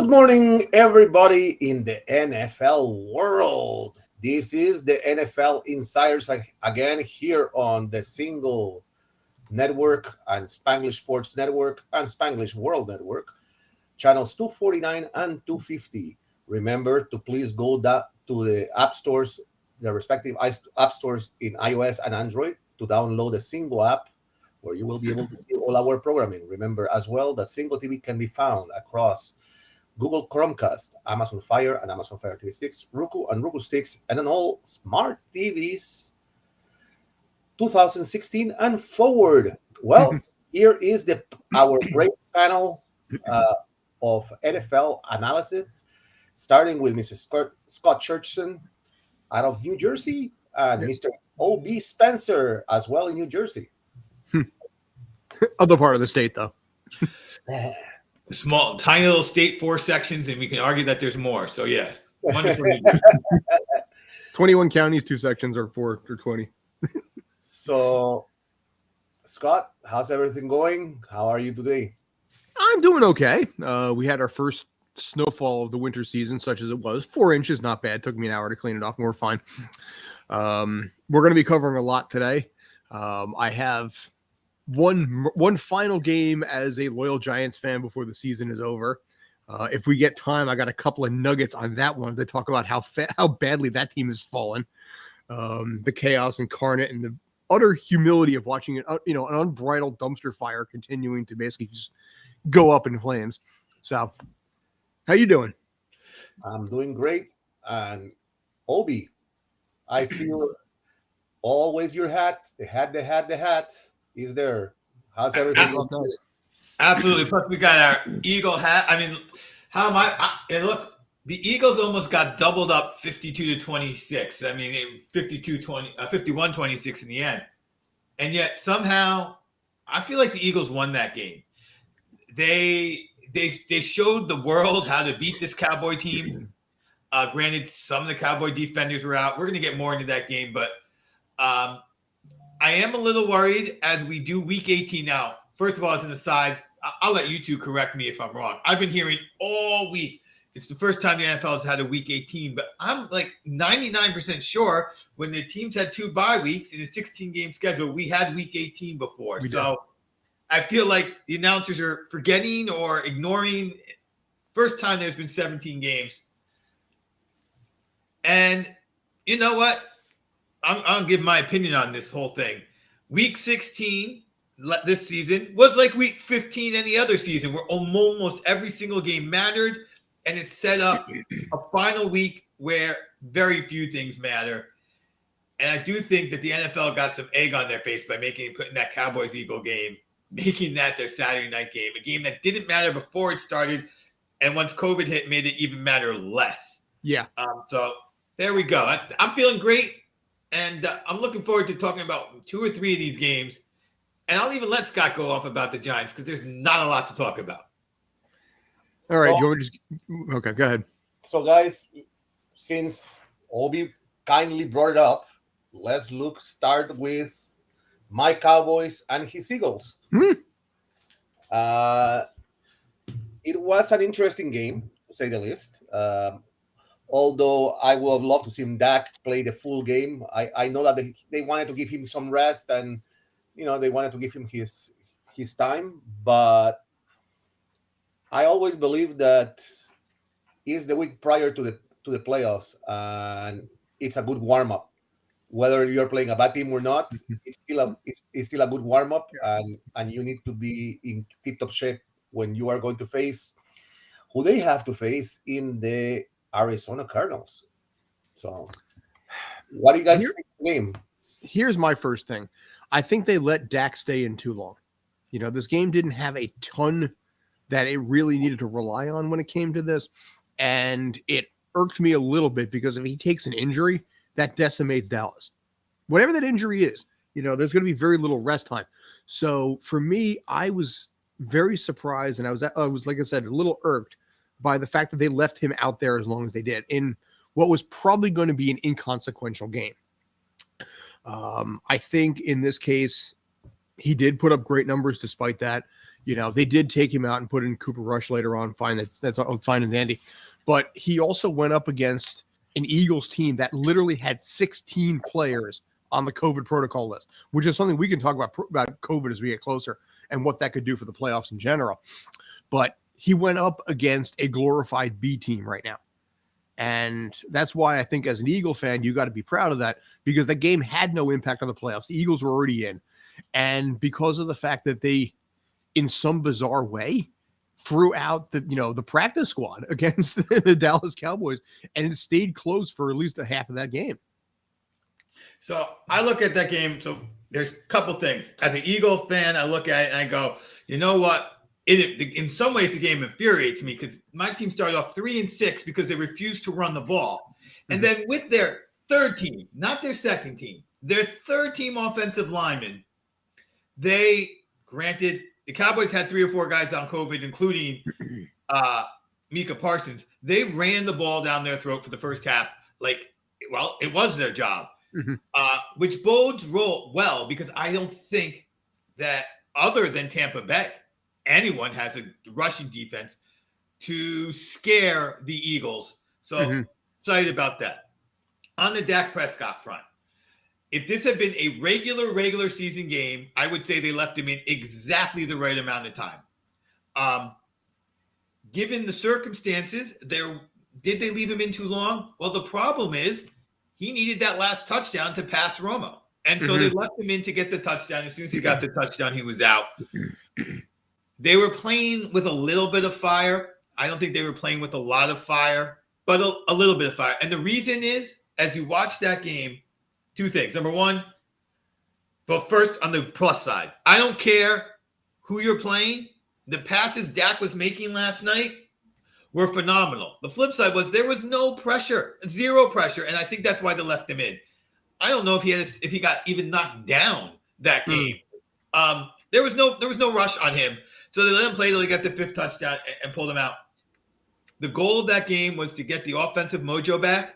Good morning, everybody in the NFL world. This is the NFL Insiders again here on the Single Network and Spanglish Sports Network and Spanglish World Network, channels 249 and 250. Remember to please go to the app stores, the respective app stores in iOS and Android to download the Single app where you will be able to see all our programming. Remember as well that Single TV can be found across Google Chromecast, Amazon Fire and Amazon Fire TV Sticks, Roku and Roku Sticks, and on all smart TVs 2016 and forward. Well, here is our great panel of NFL analysis, starting with Mr. Scott Churchson out of New Jersey and Mr. O.B. Spencer as well in New Jersey. Other part of the state, though. Small, tiny little state, 4 sections, and we can argue that there's more. So, yeah. 21 counties, 2 sections, or 4 or 20. So, Scott, how's everything going? How are you today? I'm doing okay. We had our first snowfall of the winter season, such as it was. 4 inches, not bad. Took me an hour to clean it off, and we're fine. We're going to be covering a lot today. I have one final game as a loyal Giants fan before the season is over. If we get time, I got a couple of nuggets on that one to talk about how badly that team has fallen. The chaos incarnate and the utter humility of watching an unbridled dumpster fire continuing to basically just go up in flames. So, how you doing? I'm doing great. And Obi, I see always your hat. The hat is there. How's everything? Absolutely. Plus, we got our Eagle hat. I mean, how am and look, the Eagles almost got doubled up 52-26. I mean, 51-26 in the end. And yet, somehow, I feel like the Eagles won that game. They showed the world how to beat this Cowboy team. Granted, some of the Cowboy defenders were out. We're going to get more into that game, but I am a little worried as we do Week 18 now. First of all, as an aside, I'll let you two correct me if I'm wrong. I've been hearing all week. It's the first time the NFL has had a Week 18, but I'm like 99% sure when the teams had 2 bye weeks in a 16-game schedule, we had Week 18 before. I feel like the announcers are forgetting or ignoring. First time there's been 17 games. And you know what? I'll give my opinion on this whole thing. Week 16 this season was like Week 15 any other season where almost every single game mattered, and it set up a final week where very few things matter. And I do think that the NFL got some egg on their face by putting that Cowboys-Eagle game, making that their Saturday night game, a game that didn't matter before it started, and once COVID hit, made it even matter less. Yeah. So there we go. I'm feeling great. And I'm looking forward to talking about 2 or 3 of these games. And I'll even let Scott go off about the Giants because there's not a lot to talk about. All right, George. Okay, go ahead. So, guys, since Obi kindly brought it up, let's start with my Cowboys and his Eagles. It was an interesting game, to say the least. Although I would have loved to see Dak play the full game. I know that they wanted to give him some rest and, they wanted to give him his time. But I always believe that it's the week prior to the playoffs, and it's a good warm-up. Whether you're playing a bad team or not, it's still a good warm-up, and you need to be in tip-top shape when you are going to face who they have to face in the Arizona Cardinals. So, what do you guys think of the game? Here's my first thing. I think they let Dak stay in too long. This game didn't have a ton that it really needed to rely on when it came to this. And it irked me a little bit because if he takes an injury, that decimates Dallas. Whatever that injury is, there's going to be very little rest time. So for me, I was very surprised, and I was like I said, a little irked by the fact that they left him out there as long as they did in what was probably going to be an inconsequential game. I think in this case, he did put up great numbers despite that. They did take him out and put in Cooper Rush later on. Fine, that's fine and dandy. But he also went up against an Eagles team that literally had 16 players on the COVID protocol list, which is something we can talk about COVID as we get closer and what that could do for the playoffs in general. But he went up against a glorified B team right now. And that's why I think as an Eagle fan, you got to be proud of that, because the game had no impact on the playoffs. The Eagles were already in. And because of the fact that they, in some bizarre way, threw out the practice squad against the Dallas Cowboys, and it stayed close for at least a half of that game. So I look at that game. So there's a couple things. As an Eagle fan, I look at it and I go, you know what? In some ways, the game infuriates me because my team started off 3-6 because they refused to run the ball. And then with their third team, not their second team, their third team offensive linemen, granted, the Cowboys had 3 or 4 guys on COVID, including Micah Parsons. They ran the ball down their throat for the first half. It was their job, which bodes well because I don't think that other than Tampa Bay, anyone has a rushing defense to scare the Eagles. So excited about that. On the Dak Prescott front, if this had been a regular season game, I would say they left him in exactly the right amount of time. Given the circumstances, did they leave him in too long? Well, the problem is he needed that last touchdown to pass Romo. And so they left him in to get the touchdown. As soon as he got the touchdown, he was out. They were playing with a little bit of fire. I don't think they were playing with a lot of fire, but a little bit of fire. And the reason is, as you watch that game, 2 things. Number one, well, first on the plus side, I don't care who you're playing. The passes Dak was making last night were phenomenal. The flip side was there was no pressure, 0 pressure, and I think that's why they left him in. I don't know if he got even knocked down that game. There was no rush on him, so they let him play till he got the 5th touchdown and pulled him out. The goal of that game was to get the offensive mojo back,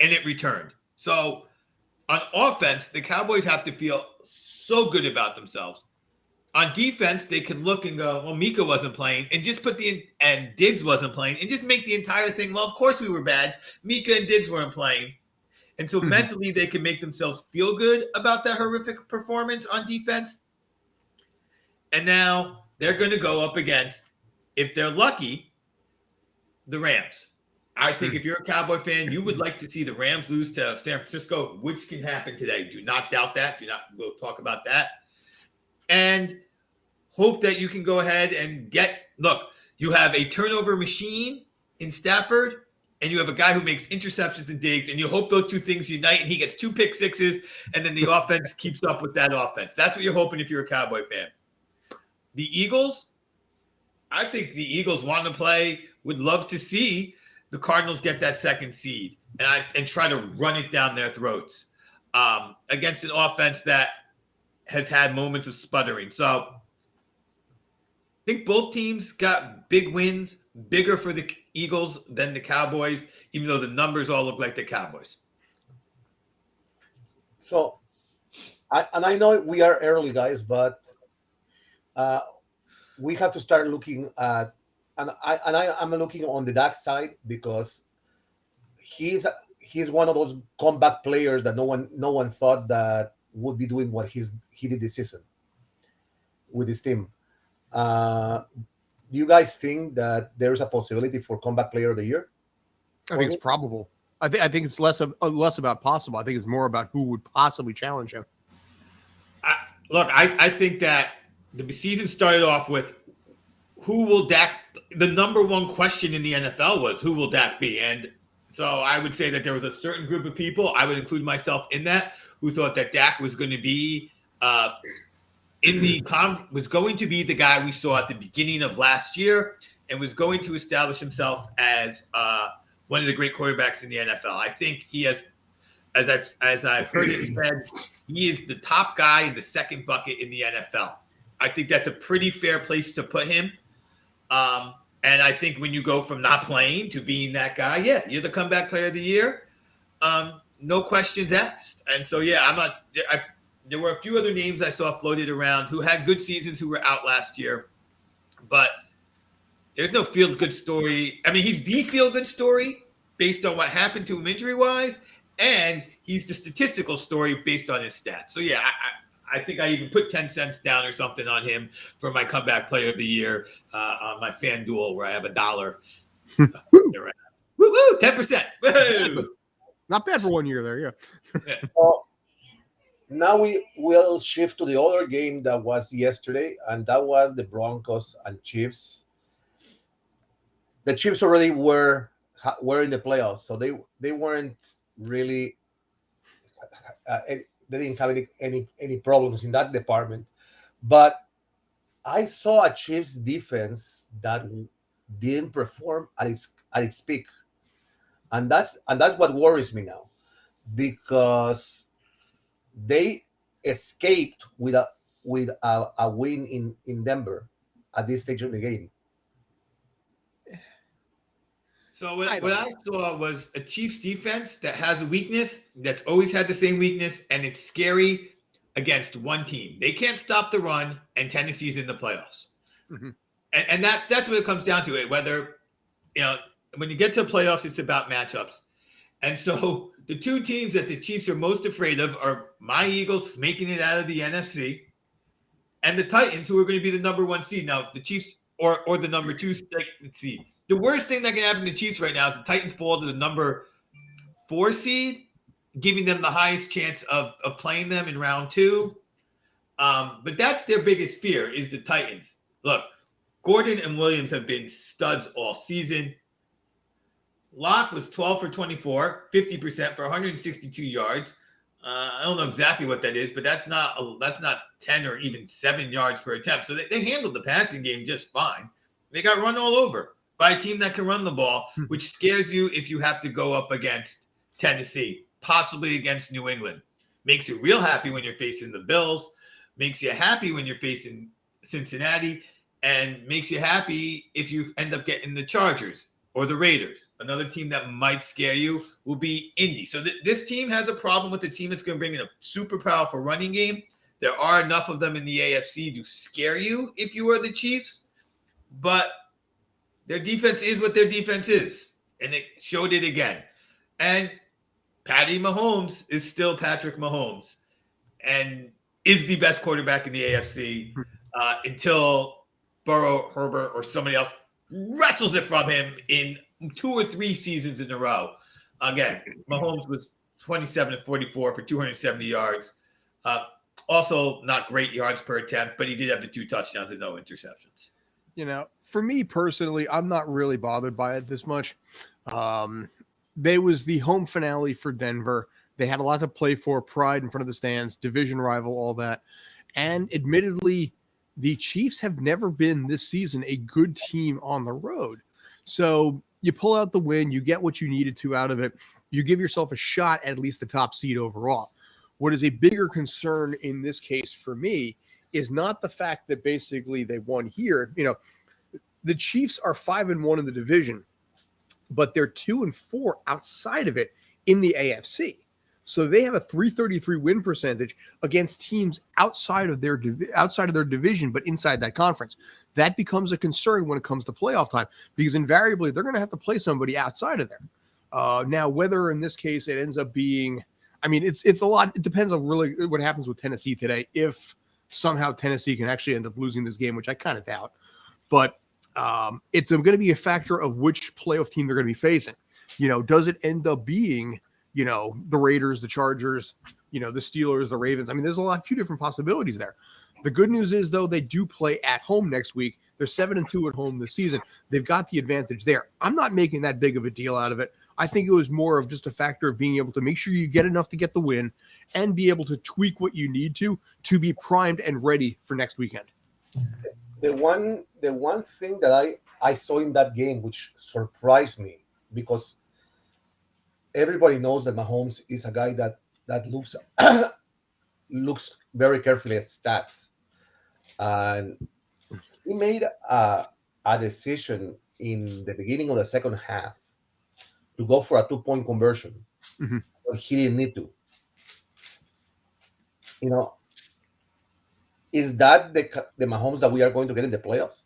and it returned. So on offense, the Cowboys have to feel so good about themselves. On defense, they can look and go, well, Mika wasn't playing, and just and Diggs wasn't playing, and just make the entire thing, well, of course we were bad. Mika and Diggs weren't playing. And so mentally, they can make themselves feel good about that horrific performance on defense. And now they're going to go up against, if they're lucky, the Rams. I think if you're a Cowboy fan, you would like to see the Rams lose to San Francisco, which can happen today. Do not doubt that. We'll talk about that. And hope that you can go ahead and you have a turnover machine in Stafford, and you have a guy who makes interceptions and digs, and you hope those 2 things unite, and he gets 2 pick sixes, and then the offense keeps up with that offense. That's what you're hoping if you're a Cowboy fan. The Eagles, I think the Eagles want to play, would love to see the Cardinals get that 2nd seed and try to run it down their throats against an offense that has had moments of sputtering. So I think both teams got big wins, bigger for the Eagles than the Cowboys, even though the numbers all look like the Cowboys. So, I know we are early, guys, but we have to start looking at, I'm looking on the Dak side because he's one of those comeback players that no one thought that would be doing what he did this season with his team. Do you guys think that there's a possibility for comeback player of the year? I think it's probable. I think it's less about possible. I think it's more about who would possibly challenge him. I think that the season started off with who will Dak. The number one question in the NFL was who will Dak be, and so I would say that there was a certain group of people, I would include myself in that, who thought that Dak was going to be was going to be the guy we saw at the beginning of last year, and was going to establish himself as one of the great quarterbacks in the NFL. I think he has, as I've heard it said, he is the top guy in the 2nd bucket in the NFL. I think that's a pretty fair place to put him. And I think when you go from not playing to being that guy, yeah, you're the comeback player of the year. No questions asked. And so, yeah, there were a few other names I saw floated around who had good seasons who were out last year. but there's no feel-good story. I mean, he's the feel-good story based on what happened to him injury-wise, and he's the statistical story based on his stats. So, yeah, I think I even put 10 cents down or something on him for my comeback player of the year on my FanDuel, where I have $1. Woo, 10%. Woo! Not bad for 1 year there, yeah. Well, now we will shift to the other game that was yesterday, and that was the Broncos and Chiefs. The Chiefs already were in the playoffs, so they weren't really they didn't have any problems in that department. But I saw a Chiefs defense that didn't perform at its peak, and that's what worries me now, because they escaped with a win in Denver at this stage of the game. So what I saw was a Chiefs defense that has a weakness, that's always had the same weakness, and it's scary against one team. They can't stop the run, and Tennessee's in the playoffs. Mm-hmm. And that's what it comes down to. It whether, when you get to the playoffs, it's about matchups. And so the two teams that the Chiefs are most afraid of are my Eagles making it out of the NFC, and the Titans, who are going to be the number 1 seed. Now, the Chiefs or the number 2 seed. The worst thing that can happen to the Chiefs right now is the Titans fall to the number 4 seed, giving them the highest chance of playing them in round 2. But that's their biggest fear, is the Titans. Look, Gordon and Williams have been studs all season. Locke was 12 for 24, 50% for 162 yards. I don't know exactly what that is, but that's not 10 or even 7 yards per attempt. So they handled the passing game just fine. They got run all over by a team that can run the ball, which scares you if you have to go up against Tennessee, possibly against New England. Makes you real happy when you're facing the Bills, makes you happy when you're facing Cincinnati, and makes you happy if you end up getting the Chargers or the Raiders. Another team that might scare you will be Indy. So this team has a problem with the team that's going to bring in a super powerful running game. There are enough of them in the AFC to scare you if you are the Chiefs, but their defense is what their defense is, and it showed it again. And Patty Mahomes is still Patrick Mahomes and is the best quarterback in the AFC until Burrow, Herbert, or somebody else wrestles it from him in 2 or 3 seasons in a row. Again, Mahomes was 27-44 for 270 yards. Also, not great yards per attempt, but he did have the 2 touchdowns and no interceptions. For me personally, I'm not really bothered by it this much. They was the home finale for Denver. They had a lot to play for, pride in front of the stands, division rival, all that. And admittedly, the Chiefs have never been this season a good team on the road. So you pull out the win, you get what you needed to out of it. You give yourself a shot at least the top seed overall. What is a bigger concern in this case for me is not the fact that basically they won here. The Chiefs are 5-1 in the division, but they're 2-4 outside of it in the AFC. So they have a .333 win percentage against teams outside of their division, but inside that conference. That becomes a concern when it comes to playoff time, because invariably they're going to have to play somebody outside of there. Now, whether in this case it ends up being, it's a lot. It depends on really what happens with Tennessee today. If somehow Tennessee can actually end up losing this game, which I kind of doubt, but it's going to be a factor of which playoff team they're going to be facing. Does it end up being, the Raiders, the Chargers, the Steelers, the Ravens? There's a few different possibilities there. The good news is, though, they do play at home next week. They're 7-2 at home this season. They've got the advantage there. I'm not making that big of a deal out of it. I think it was more of just a factor of being able to make sure you get enough to get the win and be able to tweak what you need to be primed and ready for next weekend. The one thing that I saw in that game, which surprised me, because everybody knows that Mahomes is a guy that looks looks very carefully at stats, and he made a decision in the beginning of the second half to go for a 2-point conversion. Mm-hmm. But he didn't need to. Is that the Mahomes that we are going to get in the playoffs?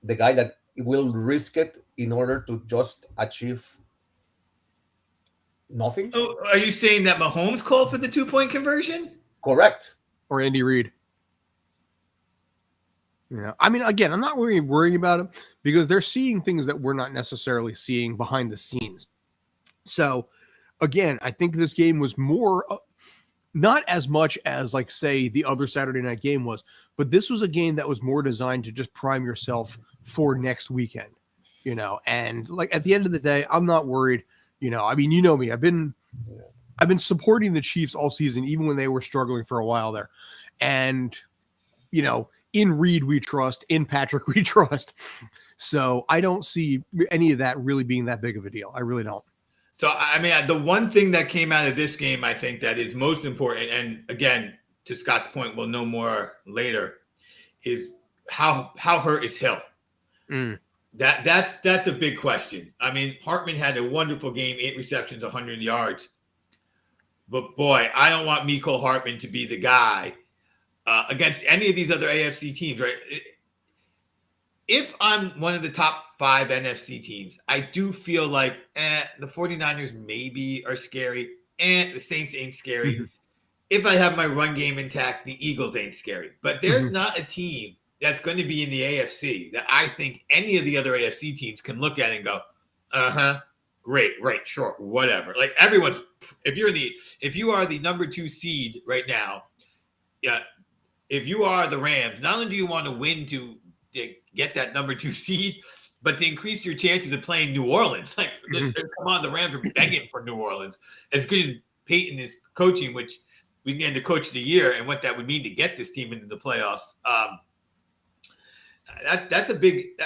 the guy that will risk it in order to just achieve nothing? Oh, are you saying that Mahomes called for the 2-point conversion? Correct. Or Andy Reid. Yeah, I mean, again, I'm not really worrying about it because they're seeing things that we're not necessarily seeing behind the scenes. So, again, I think this game was more, not as much as, like, say, the other Saturday night game was, but this was a game that was more designed to just prime yourself for next weekend, and like at the end of the day, I'm not worried. I mean, you know me, I've been supporting the Chiefs all season, even when they were struggling for a while there. And, in Reed we trust, in Patrick we trust. So I don't see any of that really being that big of a deal. I really don't. So, I mean, the one thing that came out of this game, I think that is most important, and again, to Scott's point, we'll know more later, is how hurt is Hill? That's a big question. I mean, Hartman had a wonderful game, 8 receptions, 100 yards. But boy, I don't want Mecole Hardman to be the guy against any of these other AFC teams, right? If I'm one of the top 5 NFC teams, I do feel like the 49ers maybe are scary. The Saints ain't scary. Mm-hmm. If I have my run game intact, the Eagles ain't scary. But there's not a team that's going to be in the AFC that I think any of the other AFC teams can look at and go, great, right, sure, whatever. Like everyone's, if you are the number 2 seed right now, yeah, if you are the Rams, not only do you want to win to get that number 2 seed, but to increase your chances of playing New Orleans. Like, come on, the Rams are begging for New Orleans. As good as Peyton is coaching, which we can get into Coach of the Year and what that would mean to get this team into the playoffs. That's a big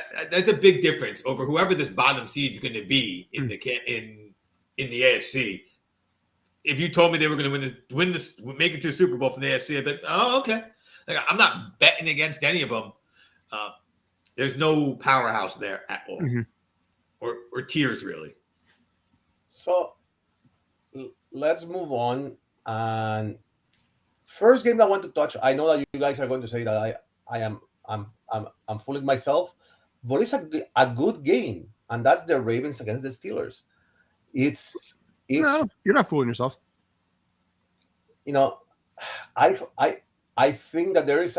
difference over whoever this bottom seed is going to be in the AFC. If you told me they were going to win this, make it to the Super Bowl from the AFC, I'd be like, oh, okay. Like, I'm not betting against any of them. There's no powerhouse there at all, or tiers really. So let's move on. And first game that I want to touch, I know that you guys are going to say that I'm fooling myself, but it's a good game, and that's the Ravens against the Steelers. It's no, you're not fooling yourself. I think that there is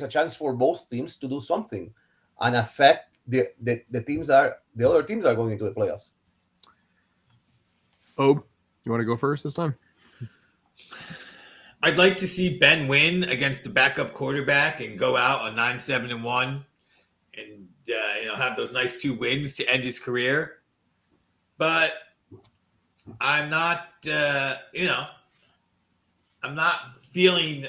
a chance for both teams to do something and affect the teams the other teams that are going into the playoffs. Oh, you want to go first this time? I'd like to see Ben win against the backup quarterback and go out on 9-7-1 and have those nice 2 wins to end his career. But I'm not, I'm not feeling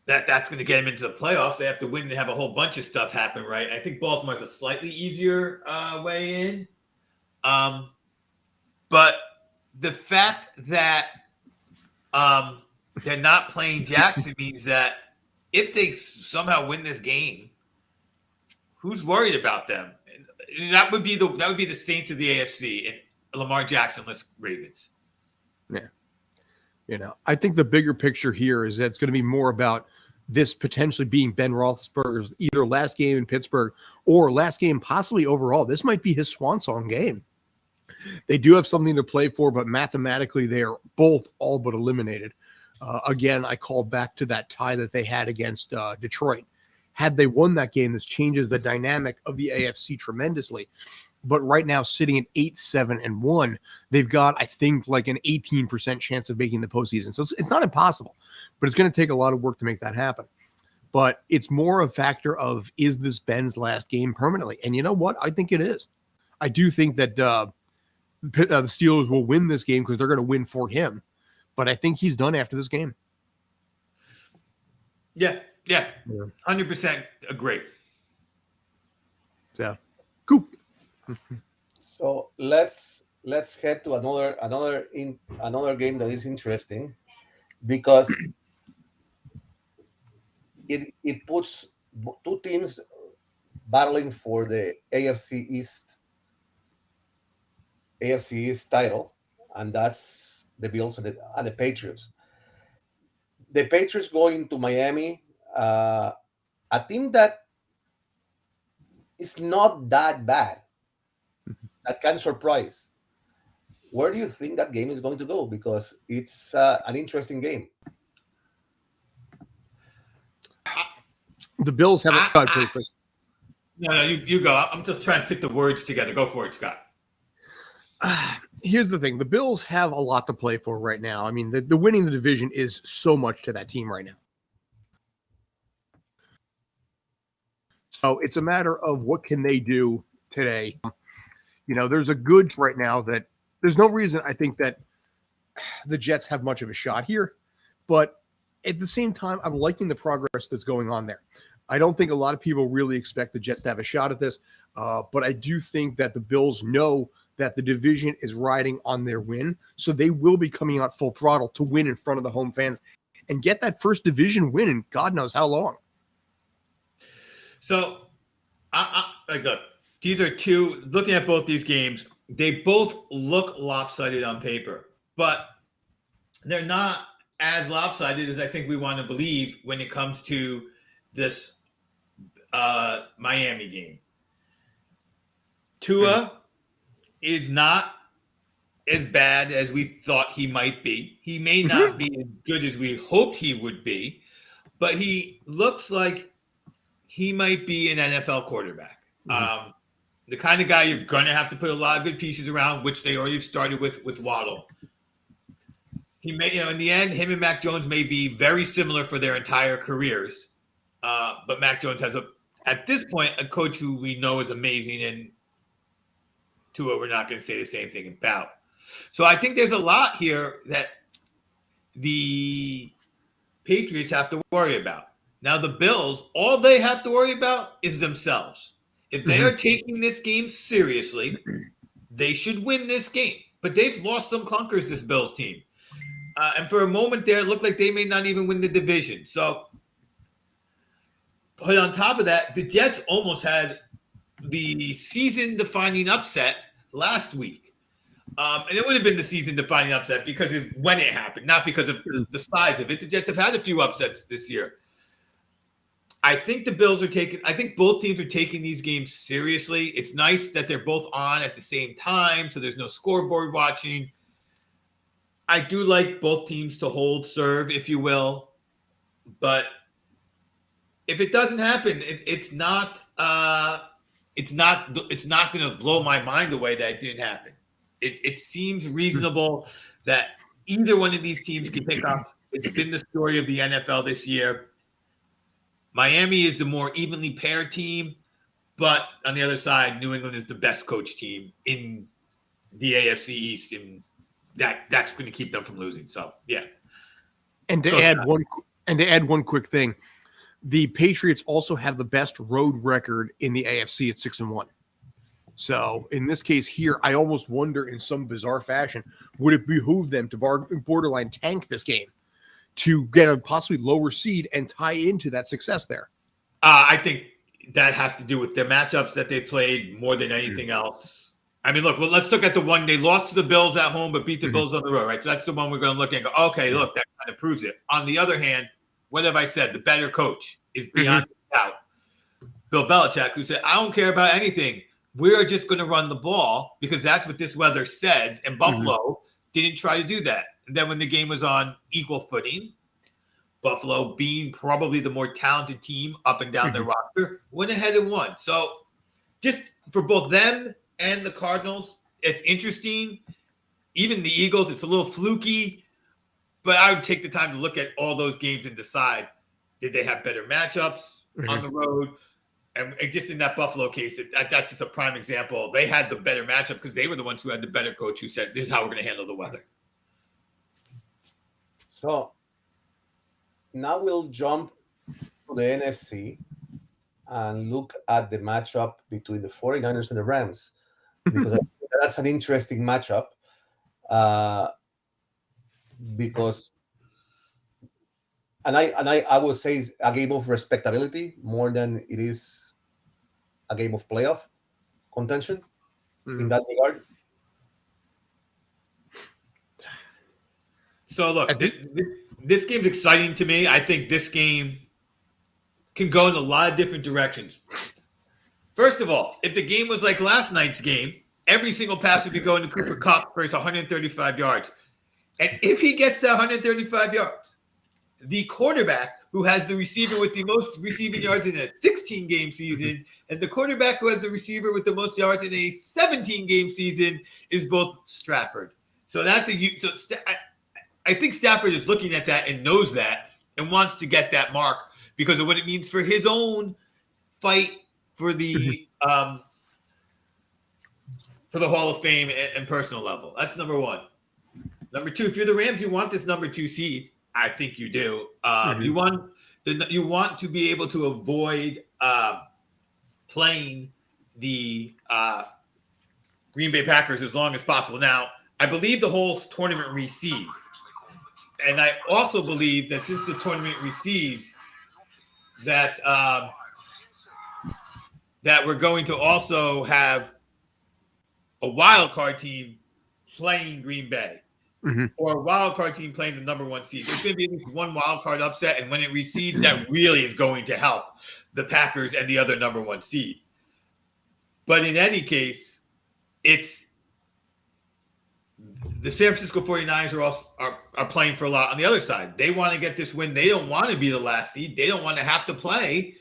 that's going to get him into the playoffs. They have to win and have a whole bunch of stuff happen, right? I think Baltimore's a slightly easier way in. But the fact that they're not playing Jackson means that if they somehow win this game, who's worried about them? And that would be the Saints of the AFC and Lamar Jackson-less Ravens. Yeah. I think the bigger picture here is that it's going to be more about this potentially being Ben Roethlisberger's either last game in Pittsburgh or last game possibly overall. This might be his swan song game. They do have something to play for, but mathematically they are both all but eliminated. Again, I call back to that tie that they had against Detroit. Had they won that game, this changes the dynamic of the AFC tremendously. But right now, sitting at 8-7-1, they've got, I think, like an 18% chance of making the postseason. So it's not impossible, but it's going to take a lot of work to make that happen. But it's more a factor of, is this Ben's last game permanently? And you know what? I think it is. I do think that the Steelers will win this game because they're going to win for him. But I think he's done after this game. Yeah. 100% agree. So, cool. So let's head to another game that is interesting because it puts 2 teams battling for the AFC East title, and that's the Bills and the Patriots. The Patriots going to Miami, a team that is not that bad. That can surprise. Where do you think that game is going to go? Because it's an interesting game. The Bills have Chris. No, you go. I'm just trying to put the words together. Go for it, Scott. Here's the thing. The Bills have a lot to play for right now. I mean, the winning the division is so much to that team right now. So it's a matter of what can they do today. You know, there's a good right now that there's no reason I think that the Jets have much of a shot here. But at the same time, I'm liking the progress that's going on there. I don't think a lot of people really expect the Jets to have a shot at this. But I do think that the Bills know that the division is riding on their win. So they will be coming out full throttle to win in front of the home fans and get that first division win in God knows how long. So, look, these are two, looking at both these games, they both look lopsided on paper, but they're not as lopsided as I think we want to believe when it comes to this Miami game. Tua is not as bad as we thought he might be. He may not be as good as we hoped he would be, but he looks like he might be an NFL quarterback. The kind of guy you're going to have to put a lot of good pieces around, which they already started with Waddle. He may, in the end, him and Mac Jones may be very similar for their entire careers. But Mac Jones has, at this point, a coach who we know is amazing, and Tua we're not going to say the same thing about. So I think there's a lot here that the Patriots have to worry about. Now, the Bills, all they have to worry about is themselves. If they are taking this game seriously, they should win this game. But they've lost some clunkers, this Bills team. And for a moment there, it looked like they may not even win the division. So, but on top of that, the Jets almost had the season-defining upset last week. And it would have been the season-defining upset because of when it happened, not because of the size of it. The Jets have had a few upsets this year. I think I think both teams are taking these games seriously. It's nice that they're both on at the same time, so there's no scoreboard watching. I do like both teams to hold serve, if you will. But if it doesn't happen, it's not going to blow my mind away that it didn't happen. It seems reasonable that either one of these teams can pick up. It's been the story of the NFL this year. Miami is the more evenly paired team, but on the other side, New England is the best coach team in the AFC East, and that's going to keep them from losing. So, yeah. And to add one quick thing, the Patriots also have the best road record in the AFC at 6-1. So in this case here, I almost wonder in some bizarre fashion, would it behoove them to borderline tank this game to get a possibly lower seed and tie into that success there? I think that has to do with their matchups that they played more than anything else. I mean, let's look at the one they lost to the Bills at home, but beat the Bills on the road, right? So that's the one we're going to look at and go, okay, look, that kind of proves it. On the other hand, what have I said? The better coach is beyond doubt. Bill Belichick, who said, I don't care about anything. We're just going to run the ball because that's what this weather says. And Buffalo didn't try to do that. And then when the game was on equal footing, Buffalo, being probably the more talented team up and down their roster, went ahead and won. So just for both them and the Cardinals, it's interesting. Even the Eagles, it's a little fluky. But I would take the time to look at all those games and decide, did they have better matchups on the road? And just in that Buffalo case, that's just a prime example. They had the better matchup because they were the ones who had the better coach who said, this is how we're going to handle the weather. So now we'll jump to the NFC and look at the matchup between the 49ers and the Rams, because that's an interesting matchup. Because I would say it's a game of respectability more than it is a game of playoff contention in that regard. So look, this game's exciting to me. I think this game can go in a lot of different directions. First of all, if the game was like last night's game, every single pass would be going to Cooper Kupp for his 135 yards. And if he gets that 135 yards, the quarterback who has the receiver with the most receiving yards in a 16-game season and the quarterback who has the receiver with the most yards in a 17-game season is both Stafford. So I think Stafford is looking at that and knows that and wants to get that mark because of what it means for his own fight for the Hall of Fame and personal level. That's number one. Number two, if you're the Rams, you want this number 2 seed. I think you do. You want to be able to avoid playing the Green Bay Packers as long as possible. Now, I believe the whole tournament recedes, and I also believe that since the tournament recedes, that that we're going to also have a wild card team playing Green Bay. Or a wild card team playing the number 1 seed. There's going to be at least one wild card upset, and when it recedes, that really is going to help the Packers and the other number 1 seed. But in any case, it's the San Francisco 49ers are playing for a lot on the other side. They want to get this win. They don't want to be the last seed. They don't want to have to play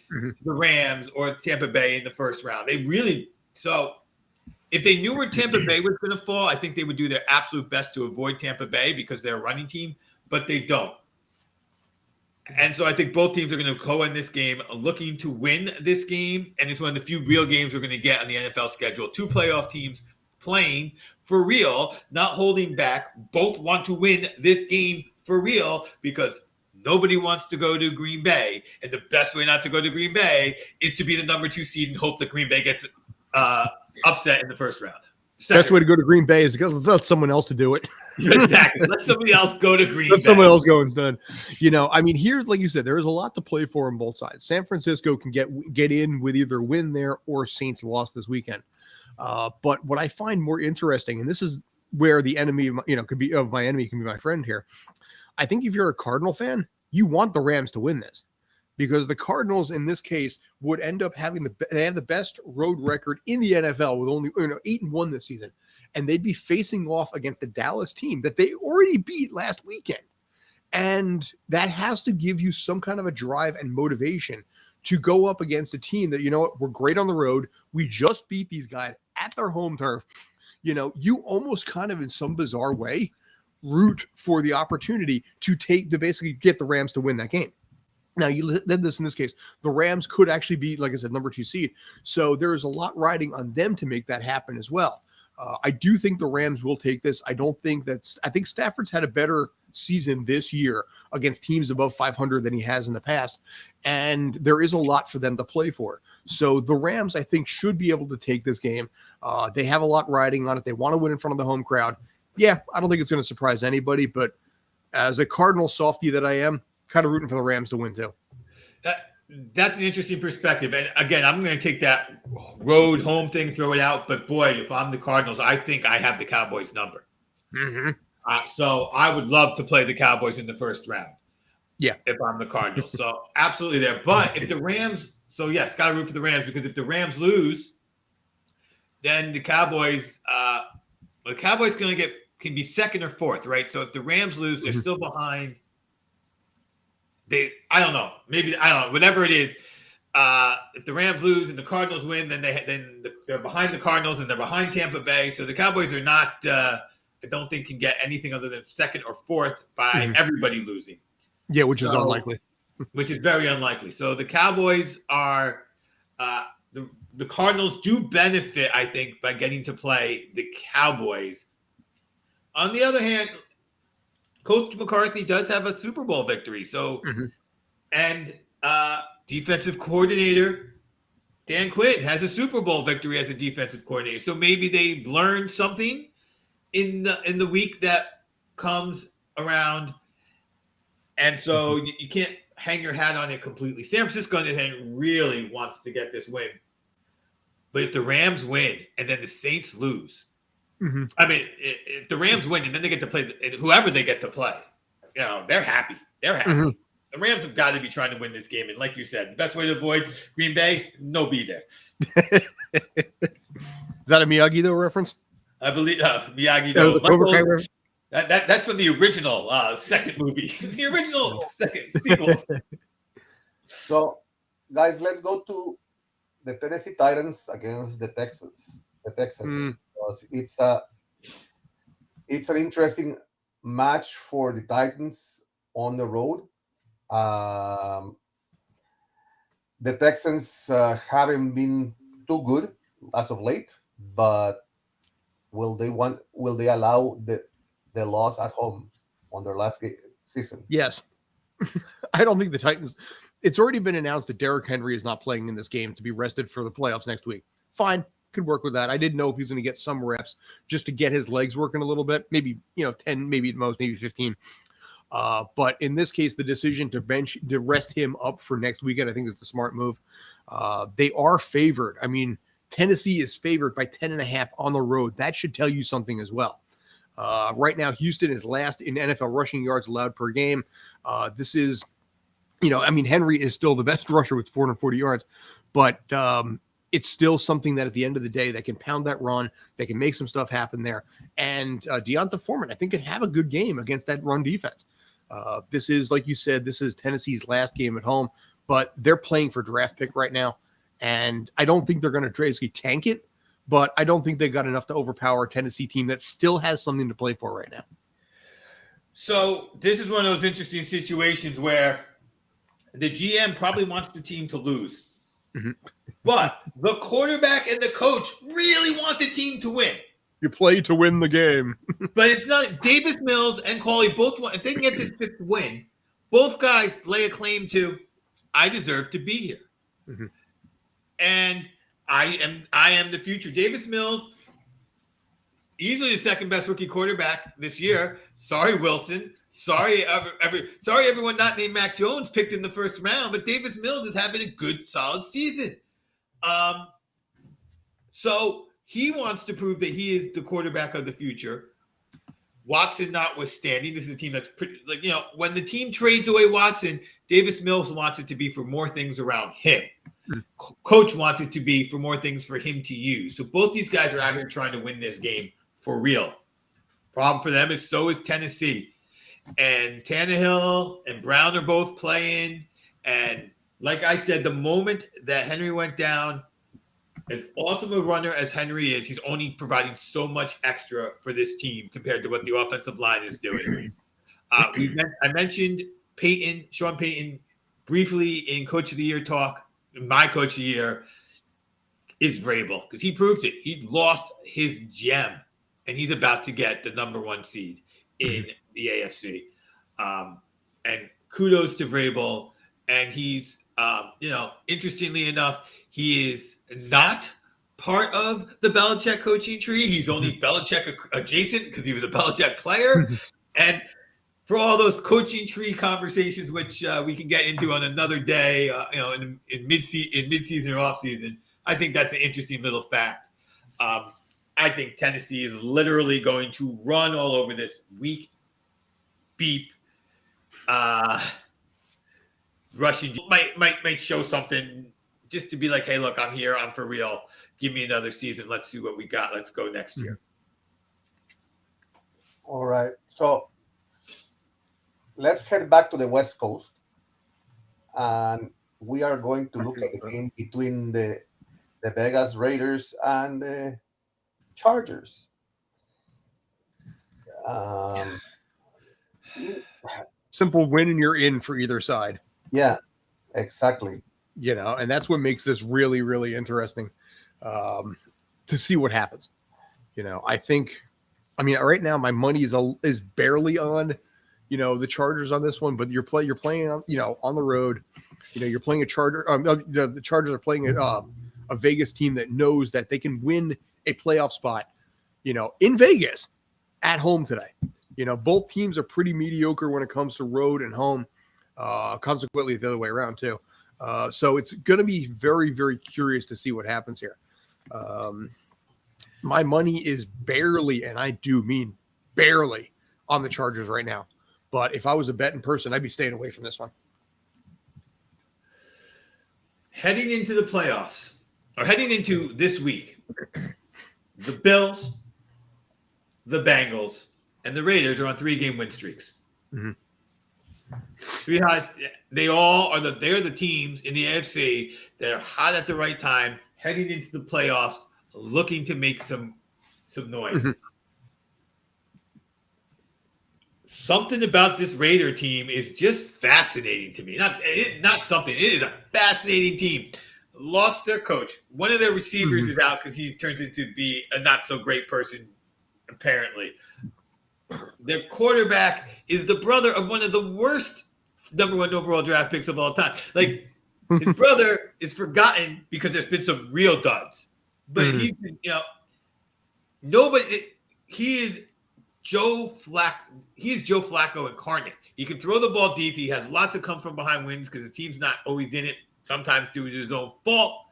the Rams or Tampa Bay in the first round. So if they knew where Tampa Bay was going to fall, I think they would do their absolute best to avoid Tampa Bay because they're a running team, but they don't. And so I think both teams are going to go in this game looking to win this game, and it's one of the few real games we're going to get on the NFL schedule. 2 playoff teams playing for real, not holding back. Both want to win this game for real because nobody wants to go to Green Bay, and the best way not to go to Green Bay is to be the number 2 seed and hope that Green Bay gets upset in the first round. Best way to go to Green Bay is to let someone else to do it. Exactly. Let somebody else go to Green Bay. Let someone else go instead. Here's, like you said, there is a lot to play for on both sides. San Francisco can get in with either win there or Saints lost this weekend. But what I find more interesting, and this is where the enemy, could be of my enemy can be my friend here. I think if you're a Cardinal fan, you want the Rams to win this. Because the Cardinals, in this case, would end up having they have the best road record in the NFL with only 8-1 this season, and they'd be facing off against the Dallas team that they already beat last weekend, and that has to give you some kind of a drive and motivation to go up against a team that we're great on the road. We just beat these guys at their home turf. You almost kind of in some bizarre way root for the opportunity to basically get the Rams to win that game. Now, you did this in this case. The Rams could actually be, like I said, number 2 seed. So there is a lot riding on them to make that happen as well. I do think the Rams will take this. I think Stafford's had a better season this year against teams above 500 than he has in the past. And there is a lot for them to play for. So the Rams, I think, should be able to take this game. They have a lot riding on it. They want to win in front of the home crowd. Yeah, I don't think it's going to surprise anybody. But as a Cardinal softie that I am, kind of rooting for the Rams to win too. That's an interesting perspective. And again, I'm going to take that road home thing, throw it out. But boy, if I'm the Cardinals, I think I have the Cowboys number. So I would love to play the Cowboys in the first round. Yeah. If I'm the Cardinals. So absolutely there. But if the Rams, got to root for the Rams because if the Rams lose, then the Cowboys, the Cowboys can be second or fourth, right? So if the Rams lose, they're still behind. I don't know. Maybe I don't know. Whatever it is, if the Rams lose and the Cardinals win, then they're behind the Cardinals and they're behind Tampa Bay. So the Cowboys are not. I don't think can get anything other than second or fourth by everybody losing. Yeah, which is unlikely. Which is very unlikely. So the Cowboys are. The Cardinals do benefit, I think, by getting to play the Cowboys. On the other hand, Coach McCarthy does have a Super Bowl victory. So, and defensive coordinator Dan Quinn has a Super Bowl victory as a defensive coordinator. So maybe they learned something in the week that comes around. And so you can't hang your hat on it completely. San Francisco, on the other hand, really wants to get this win. But if the Rams win and then the Saints lose, I mean, if the Rams win and then they get to play whoever they get to play, they're happy. They're happy. The Rams have got to be trying to win this game. And like you said, the best way to avoid Green Bay, no be there. Is that a Miyagi-Do reference? I believe Miyagi. That was a Cobra Kai reference? That's from the original second movie. The original second sequel. So, guys, let's go to the Tennessee Titans against the Texans. Because it's an interesting match for the Titans on the road. The Texans haven't been too good as of late, but will they allow the loss at home on their last season? Yes. I don't think the Titans. It's already been announced that Derrick Henry is not playing in this game to be rested for the playoffs next week. Fine. Could work with that. I didn't know if he was going to get some reps just to get his legs working a little bit. Maybe, 10, maybe at most, maybe 15. But in this case, the decision to rest him up for next weekend, I think is the smart move. They are favored. I mean, Tennessee is favored by 10.5 on the road. That should tell you something as well. Right now, Houston is last in NFL rushing yards allowed per game. This is, Henry is still the best rusher with 440 yards, but it's still something that at the end of the day, they can pound that run. They can make some stuff happen there. And Deonta Foreman, I think, can have a good game against that run defense. This is, like you said, this is Tennessee's last game at home, but they're playing for draft pick right now. And I don't think they're going to basically tank it, but I don't think they've got enough to overpower a Tennessee team that still has something to play for right now. So this is one of those interesting situations where the GM probably wants the team to lose. Mm-hmm. But the quarterback and the coach really want the team to win. You play to win the game. But it's not. Davis Mills and Cauley both want. If they can get this fifth win, both guys lay a claim to, I deserve to be here. Mm-hmm. And I am the future. Davis Mills, easily the second best rookie quarterback this year. Sorry, Wilson. Sorry, everyone not named Mac Jones picked in the first round, but Davis Mills is having a good, solid season. So he wants to prove that he is the quarterback of the future. Watson notwithstanding, this is a team that's pretty, when the team trades away Watson, Davis Mills wants it to be for more things around him. Coach wants it to be for more things for him to use. So both these guys are out here trying to win this game for real. Problem for them is so is Tennessee. And Tannehill and Brown are both playing. And like I said, the moment that Henry went down, as awesome a runner as Henry is, he's only providing so much extra for this team compared to what the offensive line is doing. I mentioned Sean Payton, briefly in Coach of the Year talk. My Coach of the Year is Vrabel because he proved it. He lost his gem, and he's about to get the number 1 seed in the AFC. And kudos to Vrabel. And he's, interestingly enough, he is not part of the Belichick coaching tree. He's only Belichick adjacent because he was a Belichick player. And for all those coaching tree conversations, which we can get into on another day, in mid-season or off-season, I think that's an interesting little fact. I think Tennessee is literally going to run all over this weak beep rushing. Might show something just to be like, hey, look, I'm here. I'm for real. Give me another season. Let's see what we got. Let's go next year. All right. So let's head back to the West Coast. And we are going to look at the game between the Vegas Raiders and the Chargers. Simple win and you're in for either side. Yeah, exactly. And that's what makes this really, really interesting to see what happens. I think, right now my money is barely on, the Chargers on this one, but you're playing on, on the road. You're playing a Charger. The Chargers are playing a Vegas team that knows that they can win a playoff spot, in Vegas at home today. Both teams are pretty mediocre when it comes to road and home. Consequently, the other way around too. So it's going to be very, very curious to see what happens here. My money is barely, and I do mean barely, on the Chargers right now. But if I was a betting person, I'd be staying away from this one. heading into the playoffs, or heading into this week, the Bills, the Bengals, and the Raiders are on 3-game win streaks. Mhm. Three highs. They're the teams in the AFC that are hot at the right time, heading into the playoffs, looking to make some noise. Mhm. Something about this Raider team is just fascinating to me. Not something. It is a fascinating team. Lost their coach. One of their receivers is out because he turns into be a not so great person, apparently. Their quarterback is the brother of one of the worst number 1 overall draft picks of all time. Like, his brother is forgotten because there's been some real duds. But he's been, he is Joe Flacco. He is Joe Flacco incarnate. He can throw the ball deep. He has lots of come from behind wins because the team's not always in it, sometimes due to his own fault.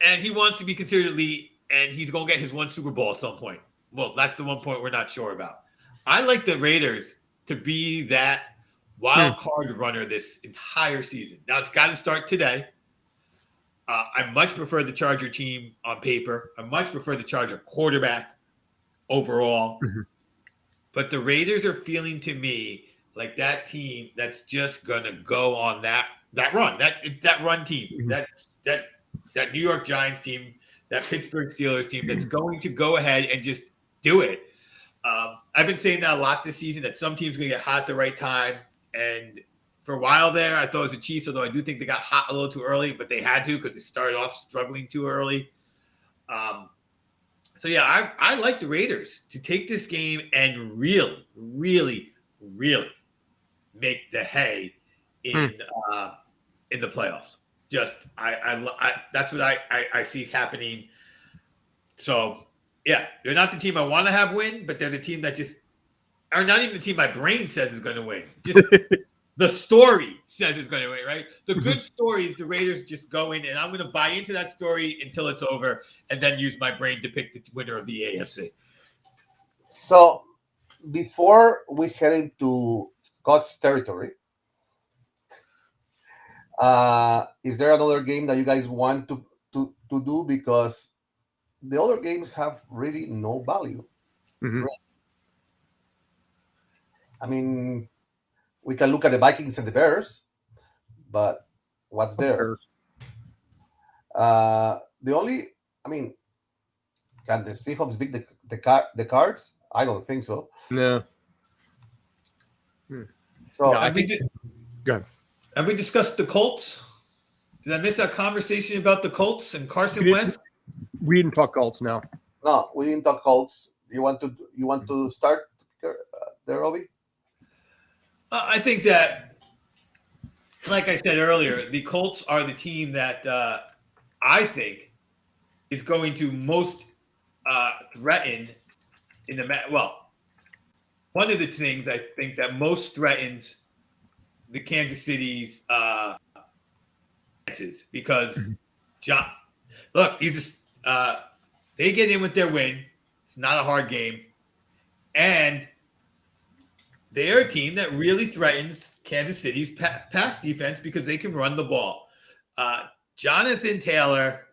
And he wants to be considered elite, and he's going to get his 1 Super Bowl at some point. Well, that's the one point we're not sure about. I like the Raiders to be that wild card runner this entire season. Now, it's got to start today. I much prefer the Charger team on paper. I much prefer the Charger quarterback overall. Mm-hmm. But the Raiders are feeling to me like that team that's just going to go on that run, that run team, mm-hmm. that New York Giants team, that Pittsburgh Steelers team that's going to go ahead and just do it. I've been saying that a lot this season, that some teams are going to get hot at the right time. And for a while there, I thought it was the Chiefs, although I do think they got hot a little too early, but they had to because they started off struggling too early. So, yeah, I like the Raiders to take this game and really, really, really make the hay in the playoffs. Just that's what I see happening. So, yeah, they're not the team I want to have win, but they're the team that just are not even the team my brain says is going to win. Just the story says it's going to win, right? The good story is the Raiders just go in, and I'm going to buy into that story until it's over, and then use my brain to pick the winner of the AFC. So, before we head into Scott's territory, is there another game that you guys want to do? Because the other games have really no value. Mm-hmm. I mean, we can look at the Vikings and the Bears, but what's there? Can the Seahawks beat the Cards? I don't think so. No. So no, go ahead. Have we discussed the Colts? Did I miss that conversation about the Colts and Carson Wentz? We didn't talk Colts now. No, we didn't talk Colts. You want to start there, Robbie? I think that, like I said earlier, the Colts are the team that I think is going to most threaten in the one of the things I think that most threatens the Kansas City's chances, because they get in with their win. It's not a hard game, and they're a team that really threatens Kansas City's pass defense because they can run the ball. Jonathan Taylor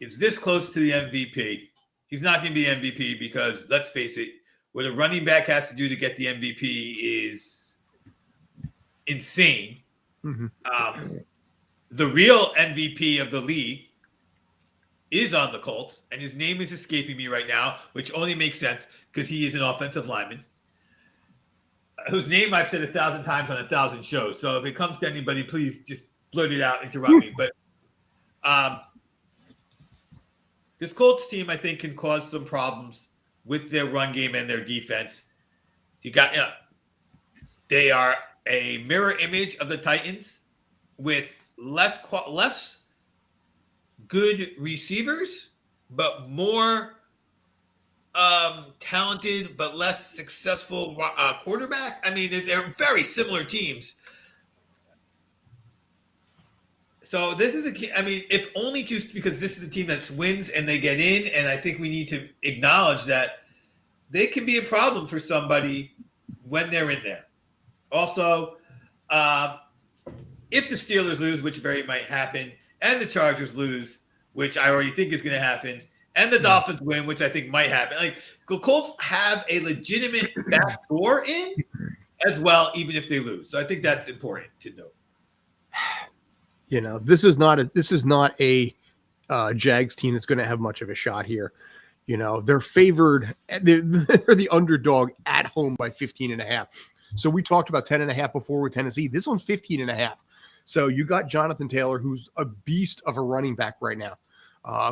is this close to the MVP. He's not going to be MVP because, let's face it, what a running back has to do to get the MVP is insane. Mm-hmm. The real MVP of the league is on the Colts, and his name is escaping me right now, which only makes sense because he is an offensive lineman, whose name I've said 1,000 times on 1,000 shows. So if it comes to anybody, please just blurt it out, interrupt me. But this Colts team, I think, can cause some problems with their run game and their defense. They are a mirror image of the Titans with less good receivers, but more talented but less successful quarterback. I mean, they're very similar teams. So this is if only just because this is a team that wins and they get in, and I think we need to acknowledge that they can be a problem for somebody when they're in there. Also, if the Steelers lose, which very might happen, and the Chargers lose, which I already think is going to happen, and the Dolphins win, which I think might happen. Like, the Colts have a legitimate backdoor in as well, even if they lose. So I think that's important to note. You know, this is not a Jags team that's going to have much of a shot here. You know, they're favored. They're the underdog at home by 15.5. So we talked about 10.5 before with Tennessee. This one's 15.5. So you got Jonathan Taylor, who's a beast of a running back right now,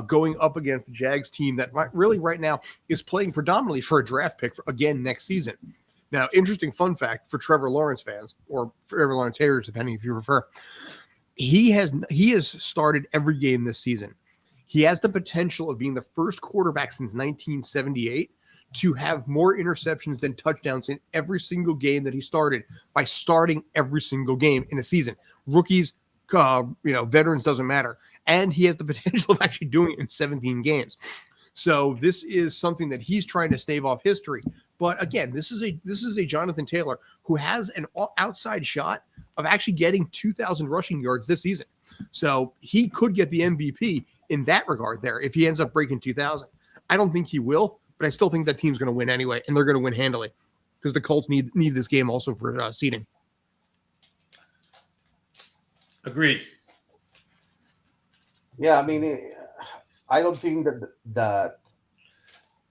going up against the Jags team that really right now is playing predominantly for a draft pick again next season. Now, interesting fun fact for Trevor Lawrence fans, or Trevor Lawrence haters, depending if you prefer. He has started every game this season. He has the potential of being the first quarterback since 1978 to have more interceptions than touchdowns in every single game that he started by starting every single game in a season. Rookies, veterans, doesn't matter. And he has the potential of actually doing it in 17 games. So this is something that he's trying to stave off history. But again, this is a Jonathan Taylor who has an outside shot of actually getting 2,000 rushing yards this season. So he could get the MVP in that regard there if he ends up breaking 2,000. I don't think he will, but I still think that team's going to win anyway, and they're going to win handily because the Colts need this game also for seeding. Agreed. Yeah, I mean, I don't think that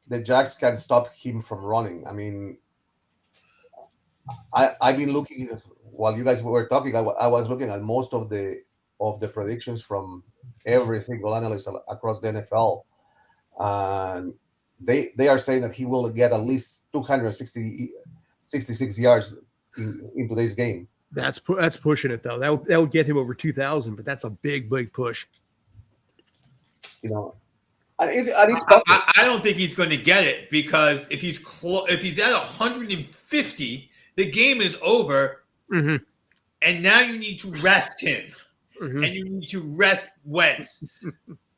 the Jags can stop him from running. I mean, I've been looking while you guys were talking. I was looking at most of the predictions from every single analyst across the NFL, and they are saying that he will get at least 266 yards in today's game. That's pushing it though. That would get him over 2,000, but that's a big push. You know, and it's possible. I don't think he's going to get it because if he's at 150, the game is over, mm-hmm. and now you need to rest him, mm-hmm. and you need to rest Wentz.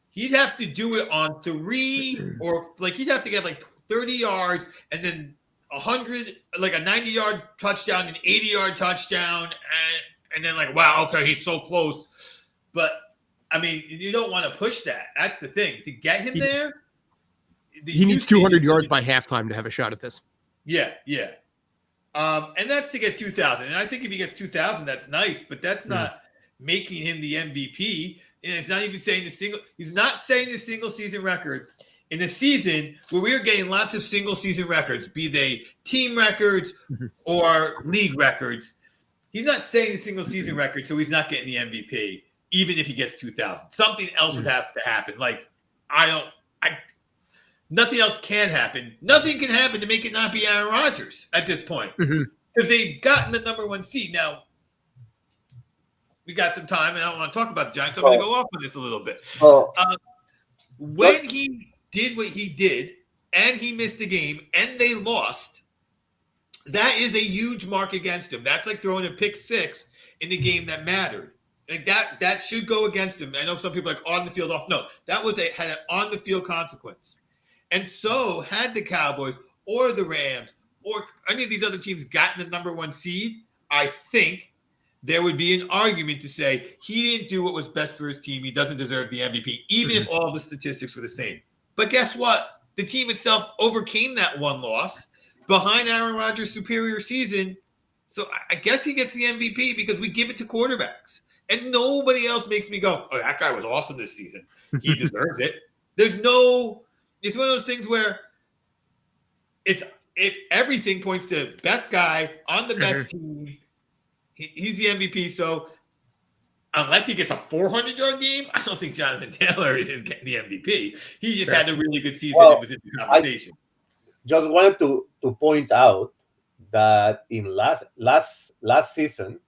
He'd have to do it on 3 or he'd have to get 30 yards and then 100, a 90-yard touchdown, an 80-yard touchdown, and then wow, okay, he's so close. But I mean, you don't want to push that. That's the thing. To get him there, he needs 200 yards by halftime to have a shot at this. Yeah. And that's to get 2,000. And I think if he gets 2,000, that's nice, but that's not making him the MVP. And it's not even saying he's not saying the single season record in a season where we are getting lots of single season records, be they team records or league records. He's not saying the single season record, so he's not getting the MVP, even if he gets 2,000. Something else would have to happen. Nothing else can happen. Nothing can happen to make it not be Aaron Rodgers at this point. Because they've gotten the number 1 seed. Now, we got some time, and I don't want to talk about the Giants. I'm going to go off on this a little bit. When he did what he did, and he missed the game, and they lost, that is a huge mark against him. That's like throwing a pick 6 in the game that mattered. That should go against him. I know some people are on the field off. No, that had an on the field consequence. And so had the Cowboys or the Rams or any of these other teams gotten the number 1 seed, I think there would be an argument to say he didn't do what was best for his team. He doesn't deserve the MVP, even if all the statistics were the same. But guess what? The team itself overcame that 1 loss behind Aaron Rodgers' superior season. So I guess he gets the MVP because we give it to quarterbacks. And nobody else makes me go, oh, that guy was awesome this season. He deserves it. It's one of those things where if everything points to best guy on the best team, he's the MVP. So unless he gets a 400-yard game, I don't think Jonathan Taylor is getting the MVP. He just had a really good season and was in the conversation. I just wanted to point out that in last season,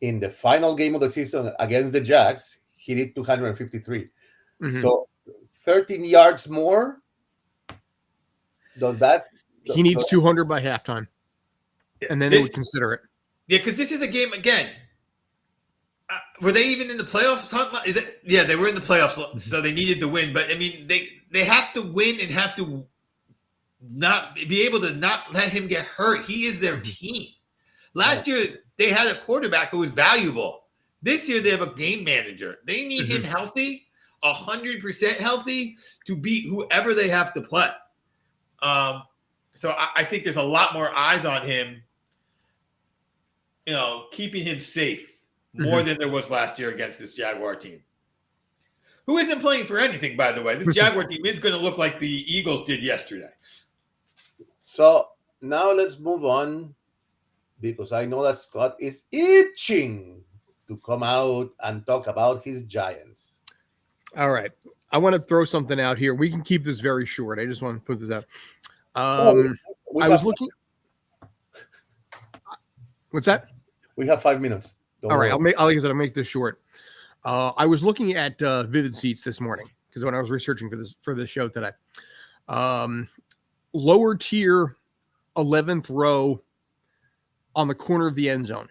in the final game of the season against the Jags, he did 253. So 13 yards more. Does that? He needs 200 by halftime, and then they would consider it. Yeah, because this is a game again. Were they even in the playoffs? Yeah, they were in the playoffs, so they needed to win. But I mean, they have to win and have to not be able to not let him get hurt. He is their team. Last year, they had a quarterback who was valuable. This year, they have a game manager. They need him healthy, 100% healthy, to beat whoever they have to play. So I think there's a lot more eyes on him, keeping him safe more than there was last year against this Jaguar team, who isn't playing for anything, by the way. This Jaguar team is going to look like the Eagles did yesterday. So now let's move on, because I know that Scott is itching to come out and talk about his Giants. All right. I want to throw something out here. We can keep this very short. I just want to put this out. I was looking. What's that? We have 5 minutes. All right. I'll make this short. I was looking at Vivid Seats this morning because when I was researching for this show today, lower tier, 11th row on the corner of the end zone,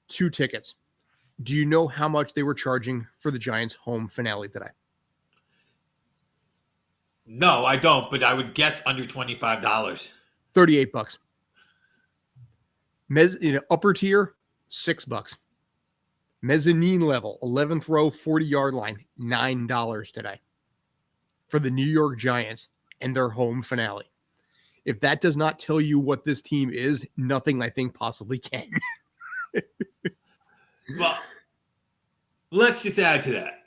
2 tickets. Do you know how much they were charging for the Giants home finale today? No, I don't, but I would guess under $25. $38. Upper tier, $6. Mezzanine level, 11th row, 40-yard line, $9 today for the New York Giants and their home finale. If that does not tell you what this team is, nothing I think possibly can. Well, let's just add to that.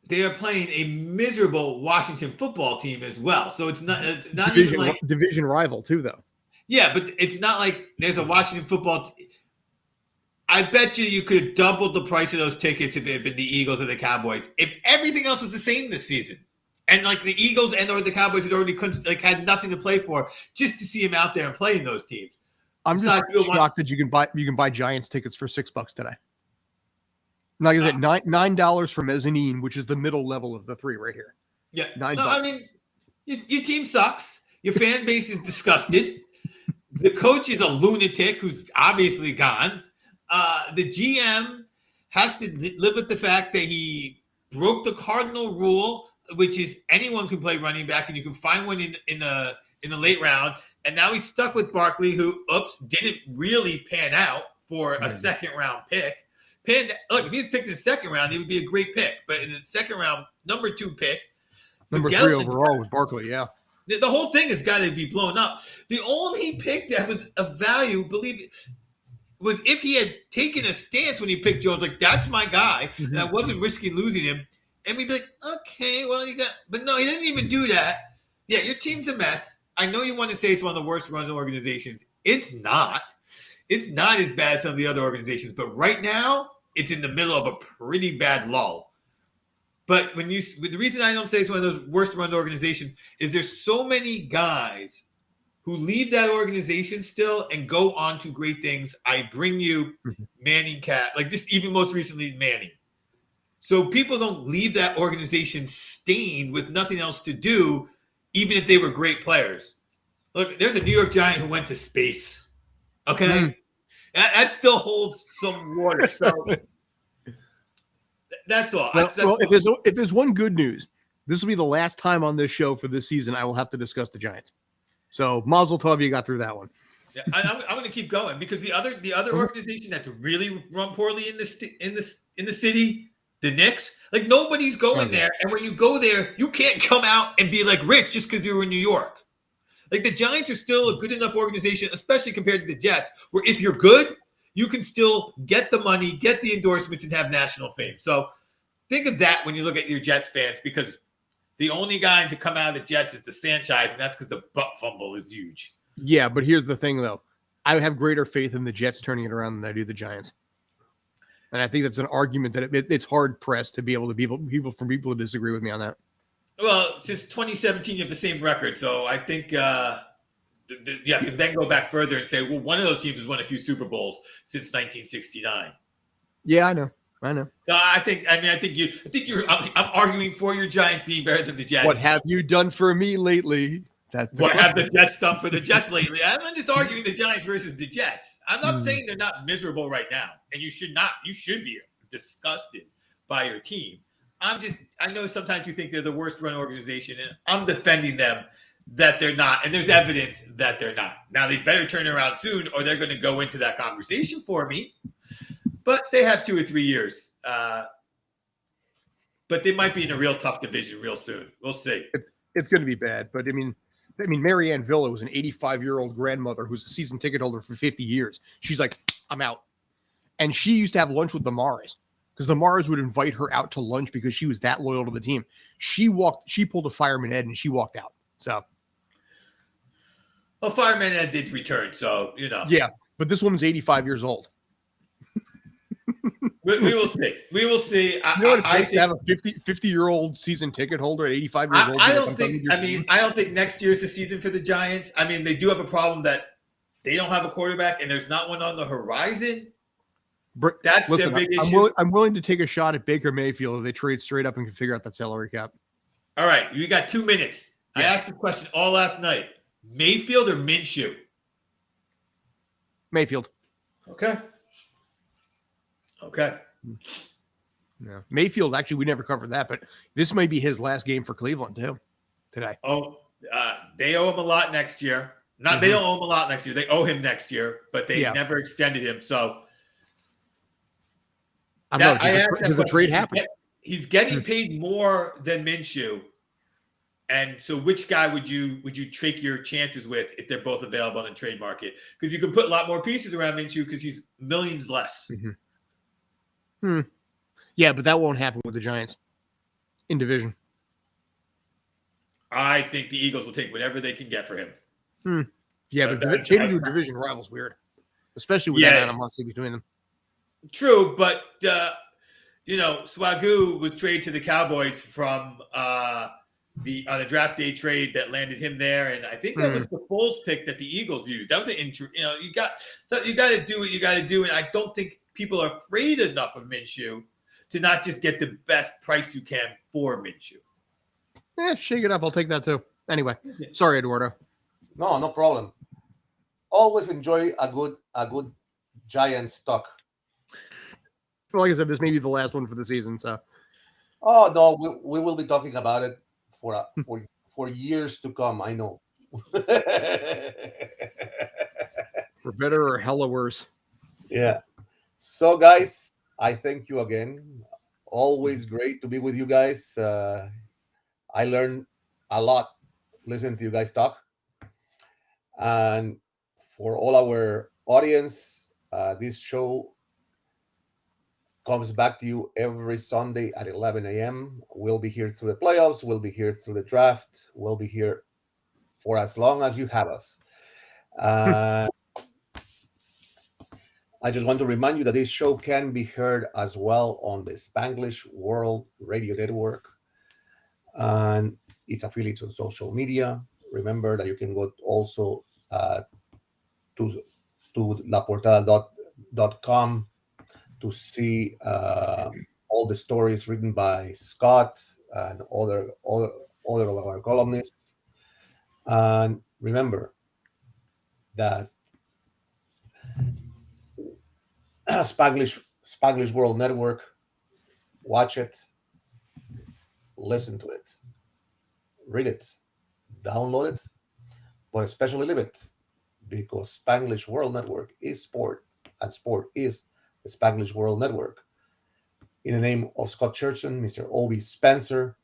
They are playing a miserable Washington football team as well. So it's not division, even like division rival too, though. Yeah, but it's not like there's a Washington football I bet you could have doubled the price of those tickets if it had been the Eagles or the Cowboys. If everything else was the same this season. And like the Eagles and or the Cowboys had already clinched, had nothing to play for, just to see him out there and playing those teams. I'm just shocked that you can buy Giants tickets for $6 today. Like I said, $9 for mezzanine, which is the middle level of the 3 right here. Yeah, $9. I mean, your team sucks. Your fan base is disgusted. The coach is a lunatic who's obviously gone. The GM has to live with the fact that he broke the cardinal rule, which is anyone can play running back, and you can find one in the late round. And now he's stuck with Barkley, who didn't really pan out for a second round pick. Look, if he was picked in the second round, he would be a great pick. But in the second round, number 2 pick, number 3 overall with Barkley, yeah. The whole thing has got to be blown up. The only pick that was of value, was if he had taken a stance when he picked Jones, like, that's my guy, and I wasn't risking losing him. And we'd be like, okay, well, but no, he didn't even do that. Yeah, your team's a mess. I know you want to say it's one of the worst run organizations. It's not. It's not as bad as some of the other organizations, but right now, it's in the middle of a pretty bad lull. But the reason I don't say it's one of those worst run organizations is there's so many guys who leave that organization still and go on to great things. I bring you Manning Cat, like this, even most recently Manning. So people don't leave that organization stained with nothing else to do, even if they were great players. Look, there's a New York Giant who went to space. Okay? That still holds some water. So that's all. Well, if there's one good news, this will be the last time on this show for this season I will have to discuss the Giants. So Mazel Tov, you got through that one. Yeah, I'm going to keep going because the other organization that's really run poorly in the city, the Knicks, like nobody's going there. And when you go there, you can't come out and be like rich just because you were in New York. Like the Giants are still a good enough organization, especially compared to the Jets, where if you're good, you can still get the money, get the endorsements, and have national fame. So think of that when you look at your Jets fans, because the only guy to come out of the Jets is the Sanchez, and that's because the butt fumble is huge. Yeah, but here's the thing, though. I have greater faith in the Jets turning it around than I do the Giants. And I think that's an argument that it's hard-pressed to be able to people to disagree with me on that. Well, since 2017, you have the same record. So I think you have to then go back further and say, well, one of those teams has won a few Super Bowls since 1969. Yeah, I know. So I'm arguing for your Giants being better than the Jets. What have you done for me lately? What have the Jets done for the Jets lately? I'm not just arguing the Giants versus the Jets. I'm not saying they're not miserable right now, and you should be disgusted by your team. I know sometimes you think they're the worst run organization, and I'm defending them that they're not, and there's evidence that they're not. Now they better turn around soon, or they're going to go into that conversation for me. but they have 2 or 3 years. But they might be in a real tough division real soon. We'll see. It's going to be bad, but I mean, Marianne Villa was an 85-year-old grandmother who's a season ticket holder for 50 years. She's like, I'm out. And she used to have lunch with the Maras because the Maras would invite her out to lunch because she was that loyal to the team. She pulled a Fireman Ed and she walked out. So, well, Fireman Ed did return, so Yeah, but this woman's 85 years old. We will see. We will see. You know what it takes to have a 50-year-old season ticket holder at 85 years old? I don't think next year's the season for the Giants. I mean, they do have a problem that they don't have a quarterback, and there's not one on the horizon. That's their big issue. I'm willing to take a shot at Baker Mayfield if they trade straight up and can figure out that salary cap. All right, you got 2 minutes. Yes. I asked the question all last night. Mayfield or Minshew? Mayfield. Okay. Yeah. Mayfield, actually, we never covered that, but this might be his last game for Cleveland, too, today. Oh, they owe him a lot next year. They don't owe him a lot next year. They owe him next year, but they never extended him. So does a trade happen? He's getting paid more than Minshew. And so which guy would you take your chances with if they're both available in the trade market? Because you can put a lot more pieces around Minshew because he's millions less. Yeah, but that won't happen with the Giants in division. I think the Eagles will take whatever they can get for him. Yeah, but changing to a division rival's weird, especially with that animosity between them. True, but Swagoo was traded to the Cowboys from the draft day trade that landed him there, and I think that was the Foles pick that the Eagles used. That was you got to do what you got to do, and I don't think people are afraid enough of Minshew to not just get the best price you can for Minshew. Shake it up. I'll take that too. Anyway, sorry, Eduardo. No problem. Always enjoy a good Giants talk. Well, like I said, this may be the last one for the season. So, oh no, we will be talking about it for years to come. I know. For better or hella worse. Yeah. So, guys, I thank you again. Always great to be with you guys. I learned a lot listening to you guys talk. And for all our audience, this show comes back to you every Sunday at 11 a.m. We'll be here through the playoffs. We'll be here through the draft. We'll be here for as long as you have us. I just want to remind you that this show can be heard as well on the Spanglish World Radio Network and its affiliates on social media. Remember that you can go also to laportada.com to see all the stories written by Scott and other of our columnists. And remember that Spanglish World Network, watch it, listen to it, read it, download it, but especially live it, because Spanglish World Network is sport, and sport is the Spanglish World Network. In the name of Scott Churchton, Mr. Obi Spencer,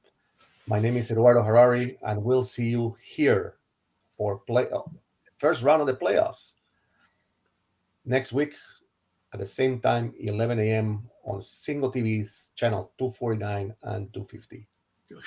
my name is Eduardo Harari, and we'll see you here for first round of the playoffs next week at the same time, 11 a.m. on Single TV's channel 249 and 250. Yo,